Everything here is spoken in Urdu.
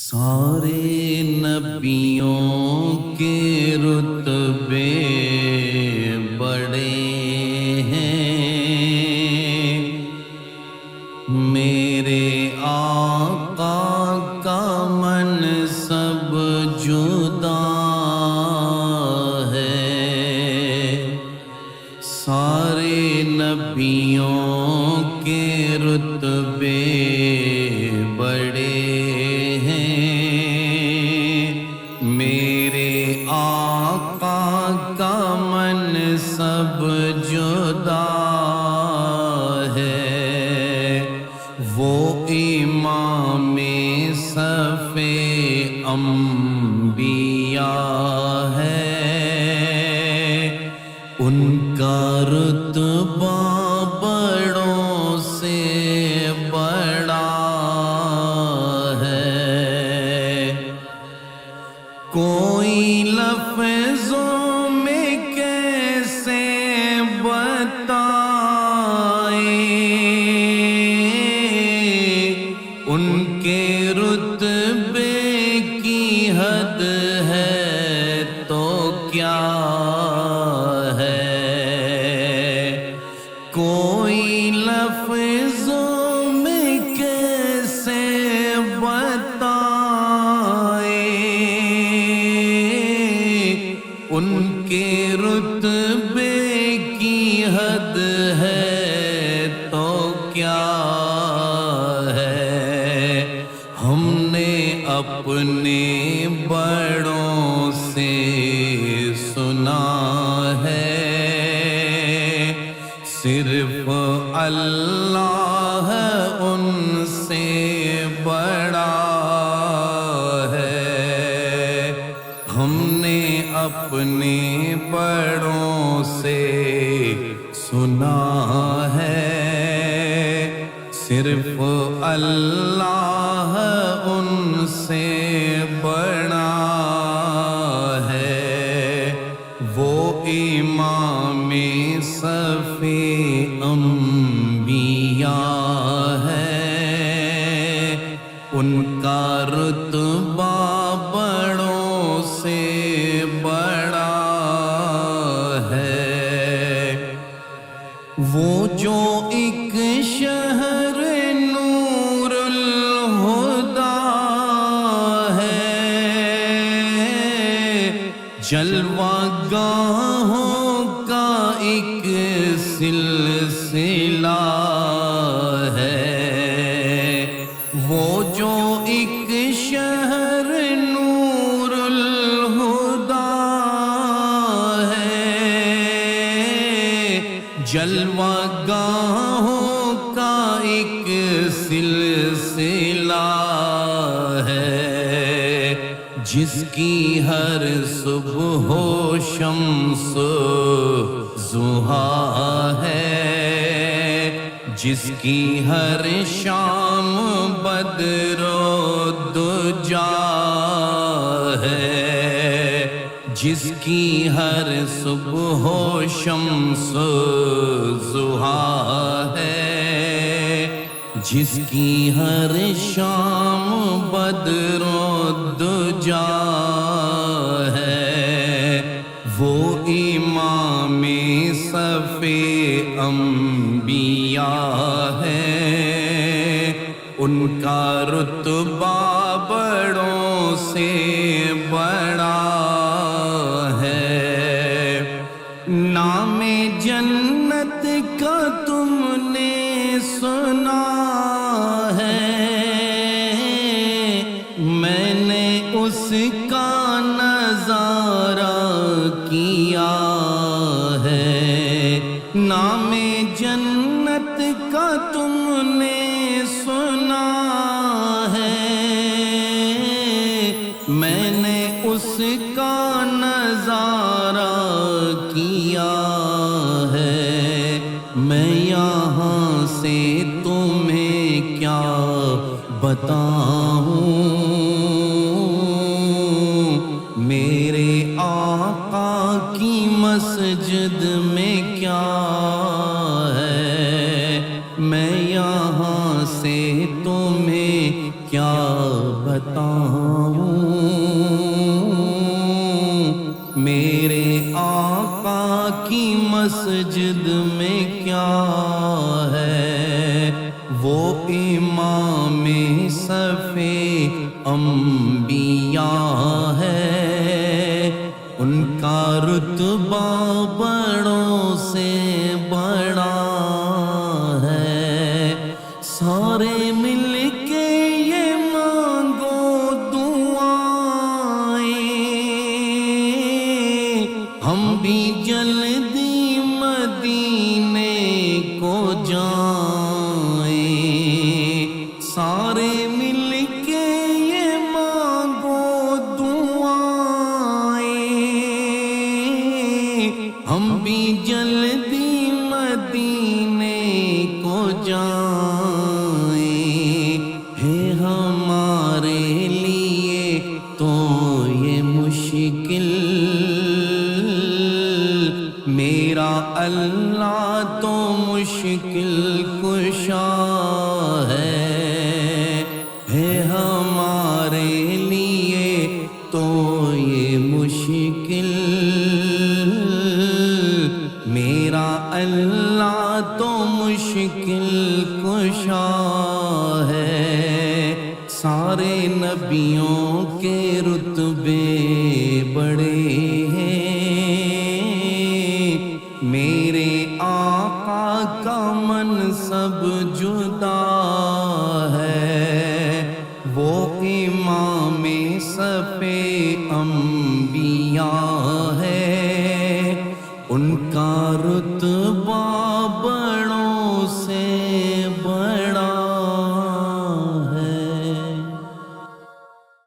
سارے نبیوں کے رتبے بڑے ہیں، میرے آقا کا منصب جدا ہے۔ سارے نبیوں کے رتبے بڑے سب جدا ہے۔ وہ امام صف انبیاء ہے، ان کا رتبہ بڑوں سے بڑا ہے۔ کوئی لفظوں ان کے رتبے کی حد ہے تو کیا ہے؟ کوئی لفظوں میں کیسے بتائے، ان کے رتبے کی حد ہے تو کیا ہے؟ ہم نے اپنے بڑوں سے سنا ہے، صرف اللہ ان سے بڑا ہے۔ ہم نے اپنے بڑوں سے سنا ہے، صرف اللہ ان سے بڑا ہے۔ وہ امام صف انبیاء ہے، ان کا رتبہ بڑوں سے بڑا ہے۔ وہ جو ایک شہر نور الہدیٰ ہے، جلوہ گاہوں کا ایک سلسلہ ہے۔ وہ جو ایک شہر نور الہدیٰ ہے، جلوہ گاہوں کا ایک سلسلہ ہے، جس کی ہر صبح و شمس ضحیٰ ہے، جس کی ہر شام بدر و دجا ہے، جس کی ہر صبح و شمس ضحیٰ ہے، جس کی ہر شام بدر و دجا ہے۔ وہ امام صف انبیاء ہے، ان کا رتبہ بڑوں سے بڑا ہے۔ نام جنت کا تم نے سنا ہے، میں نے اس کا نظارہ کیا ہے۔ نام جنت کا تم نے سنا ہے، میں نے اس کا نظارہ کیا ہے۔ میں یہاں سے تمہیں کیا بتاؤں، میرے آقا کی مسجد میں کیا ہے، میں یہاں سے تمہیں کیا بتاؤں میرے آقا کی مسجد میں کیا ہے؟ وہ امام صف انبیاء ہے، ان کا رتبہ بڑوں سے بڑا ہے، سارے مل کے یہ مانگو دعائیں، ہم بھی جلدی مدینے کو جائیں، سارے مل کے یہ مانگو دعائیں، ہم بھی جلدی مدینے کو جائیں، ہے ہمارے لیے تو یہ مشکل، میرا اللہ تو مشکل کشا ہے ہمارے لیے تو یہ مشکل، میرا اللہ تو مشکل کشا ہے، سارے نبیوں کے رتبے بڑے ہیں، میرے آقا کا منصب جدا ہے، وہ امام صف انبیاء ہے، ان کا رتبہ